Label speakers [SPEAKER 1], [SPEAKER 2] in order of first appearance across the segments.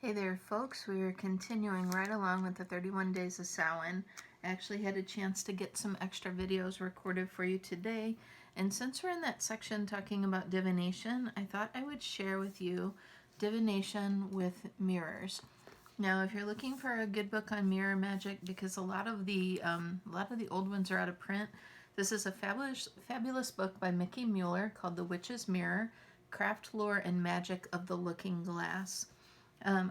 [SPEAKER 1] Hey there folks, we are continuing right along with the 31 Days of Samhain. I actually had a chance to get some extra videos recorded for you today, and since we're in that section talking about divination, I thought I would share with you divination with mirrors. Now if you're looking for a good book on mirror magic, because a lot of the old ones are out of print, this is a fabulous book by Mickey Mueller called The Witch's Mirror, Craft Lore and Magic of the Looking Glass.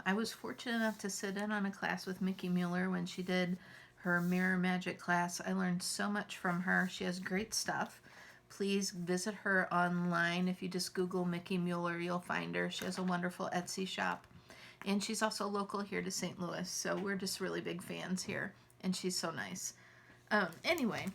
[SPEAKER 1] I was fortunate enough to sit in on a class with Mickey Mueller when she did her mirror magic class. I learned so much from her. She has great stuff. Please visit her online. If you just Google Mickey Mueller, you'll find her. She has a wonderful Etsy shop. And she's also local here to St. Louis, so we're just really big fans here. And she's so nice. Anyway,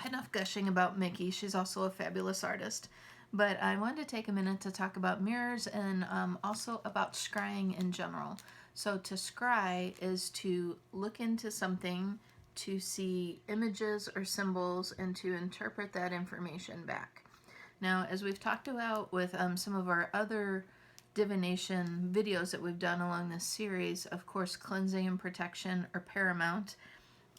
[SPEAKER 1] enough gushing about Mickey. She's also a fabulous artist. But I wanted to take a minute to talk about mirrors and also about scrying in general. So to scry is to look into something, to see images or symbols, and to interpret that information back. Now, as we've talked about with some of our other divination videos that we've done along this series, of course, cleansing and protection are paramount,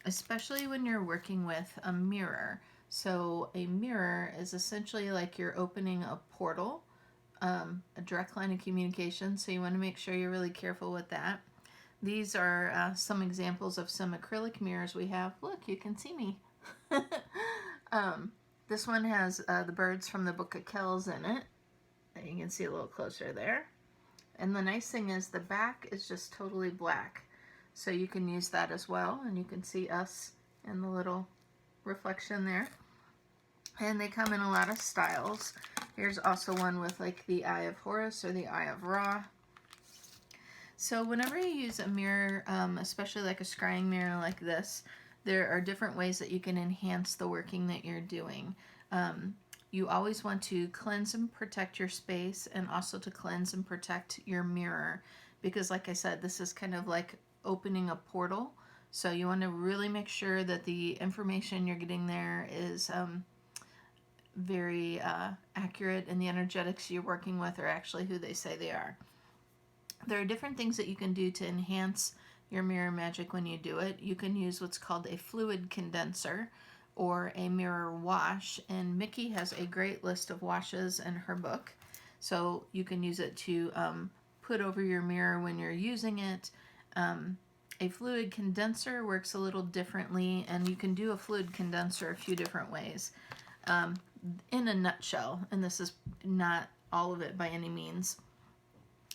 [SPEAKER 1] especially when you're working with a mirror. So a mirror is essentially like you're opening a portal, a direct line of communication, so you want to make sure you're really careful with that. These are some examples of some acrylic mirrors we have. Look, you can see me. This one has the birds from the Book of Kells in it. You can see a little closer there. And the nice thing is the back is just totally black. So you can use that as well, and you can see us in the little reflection there. And they come in a lot of styles. Here's also one with like the Eye of Horus or the Eye of Ra. So whenever you use a mirror, especially like a scrying mirror like this, there are different ways that you can enhance the working that you're doing. You always want to cleanse and protect your space, and also to cleanse and protect your mirror, because like I said, this is kind of like opening a portal. So you want to really make sure that the information you're getting there is very accurate, and the energetics you're working with are actually who they say they are. There are different things that you can do to enhance your mirror magic when you do it. You can use what's called a fluid condenser or a mirror wash, and Mickey has a great list of washes in her book. So you can use it to put over your mirror when you're using it. A fluid condenser works a little differently, and you can do a fluid condenser a few different ways. In a nutshell, and this is not all of it by any means,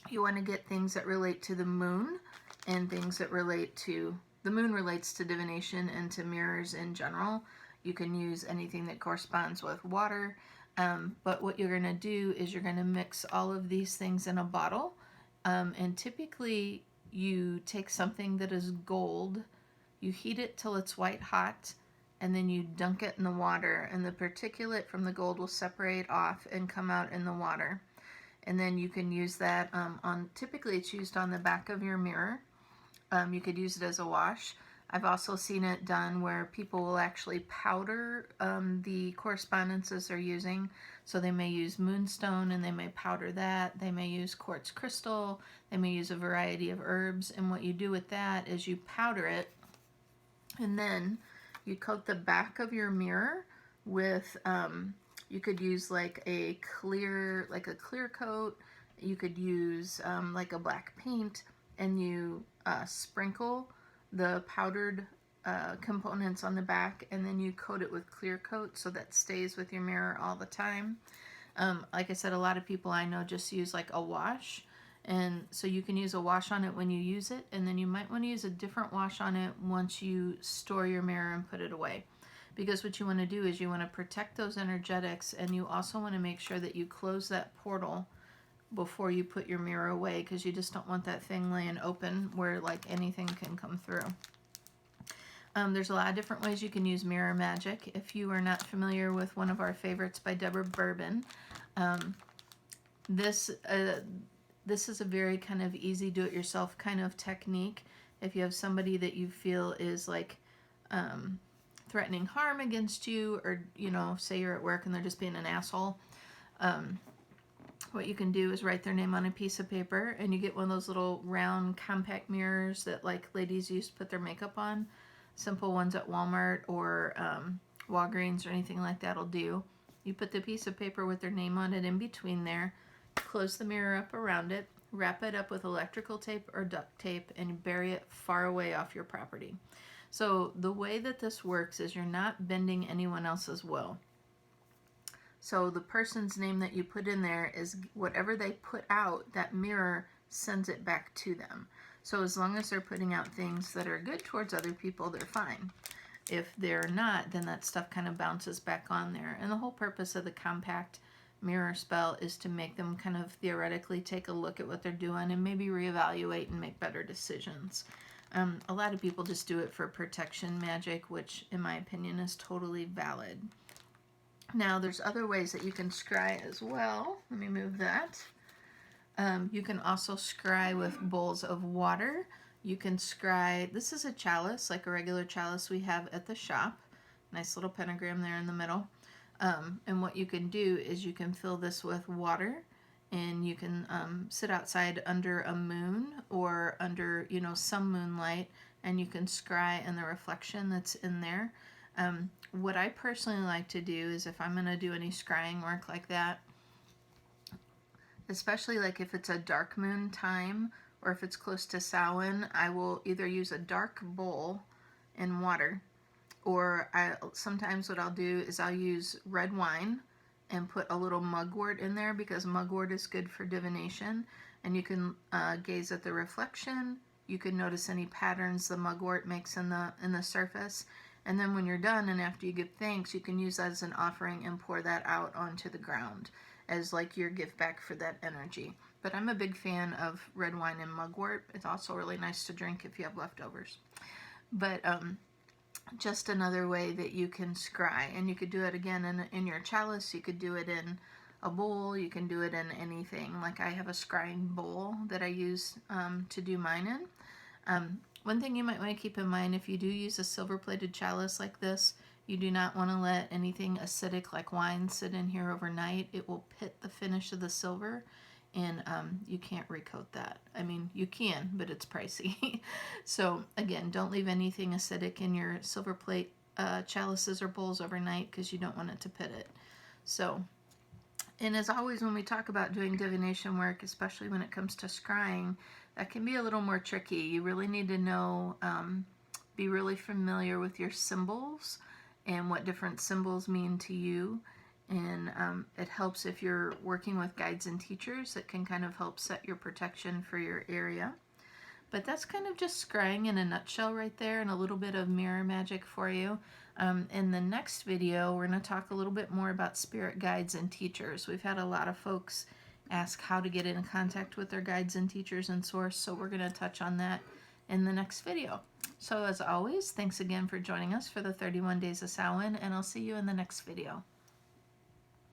[SPEAKER 1] you want to get things that relate to the moon, and things that relate to, the moon relates to divination and to mirrors in general. You can use anything that corresponds with water, but what you're going to do is you're going to mix all of these things in a bottle, and typically you take something that is gold, you heat it till it's white hot, and then you dunk it in the water, and the particulate from the gold will separate off and come out in the water. And then you can use that typically it's used on the back of your mirror. You could use it as a wash. I've also seen it done where people will actually powder the correspondences they're using. So they may use moonstone and they may powder that. They may use quartz crystal. They may use a variety of herbs. And what you do with that is you powder it, and then you coat the back of your mirror with, you could use like a clear coat. You could use like a black paint, and you sprinkle the powdered components on the back, and then you coat it with clear coat so that stays with your mirror all the time. Like I said, a lot of people I know just use like a wash, and so you can use a wash on it when you use it, and then you might want to use a different wash on it once you store your mirror and put it away. Because what you want to do is you want to protect those energetics, and you also want to make sure that you close that portal before you put your mirror away, because you just don't want that thing laying open where like anything can come through. There's a lot of different ways you can use mirror magic. If you are not familiar with one of our favorites by Deborah Bourbon, this is a very kind of easy do-it-yourself kind of technique. If you have somebody that you feel is like threatening harm against you, or you know, say you're at work and they're just being an asshole, what you can do is write their name on a piece of paper, and you get one of those little round compact mirrors that like ladies use to put their makeup on. Simple ones at Walmart or Walgreens or anything like that will do. You put the piece of paper with their name on it in between there, close the mirror up around it, wrap it up with electrical tape or duct tape, and you bury it far away off your property. So the way that this works is you're not bending anyone else's will. So the person's name that you put in there is whatever they put out, that mirror sends it back to them. So as long as they're putting out things that are good towards other people, they're fine. If they're not, then that stuff kind of bounces back on there. And the whole purpose of the compact mirror spell is to make them kind of theoretically take a look at what they're doing and maybe reevaluate and make better decisions. A lot of people just do it for protection magic, which in my opinion is totally valid. Now there's other ways that you can scry as well. Let me move that. You can also scry with bowls of water. You can scry, this is a chalice, like a regular chalice we have at the shop. Nice little pentagram there in the middle. And what you can do is you can fill this with water, and you can sit outside under a moon or under, you know, some moonlight, and you can scry in the reflection that's in there. What I personally like to do is if I'm going to do any scrying work like that, especially like if it's a dark moon time or if it's close to Samhain, I will either use a dark bowl in water, or sometimes what I'll do is I'll use red wine and put a little mugwort in there, because mugwort is good for divination, and you can gaze at the reflection. You can notice any patterns the mugwort makes in the surface, and then when you're done and after you give thanks, you can use that as an offering and pour that out onto the ground as like your give back for that energy. But I'm a big fan of red wine and mugwort. It's also really nice to drink if you have leftovers. But just another way that you can scry, and you could do it again in your chalice. You could do it in a bowl. You can do it in anything. Like I have a scrying bowl that I use to do mine in. One thing you might want to keep in mind, if you do use a silver-plated chalice like this, you do not want to let anything acidic like wine sit in here overnight. It will pit the finish of the silver, and you can't recoat that. I mean, you can, but it's pricey. So again, don't leave anything acidic in your silver plate chalices or bowls overnight, because you don't want it to pit it. So, and as always, when we talk about doing divination work, especially when it comes to scrying, that can be a little more tricky. You really need to know, be really familiar with your symbols and what different symbols mean to you. And it helps if you're working with guides and teachers. It can kind of help set your protection for your area. But that's kind of just scrying in a nutshell right there, and a little bit of mirror magic for you. In the next video, we're going to talk a little bit more about spirit guides and teachers. We've had a lot of folks ask how to get in contact with their guides and teachers and source, so we're going to touch on that in the next video. So as always, thanks again for joining us for the 31 Days of Samhain, and I'll see you in the next video.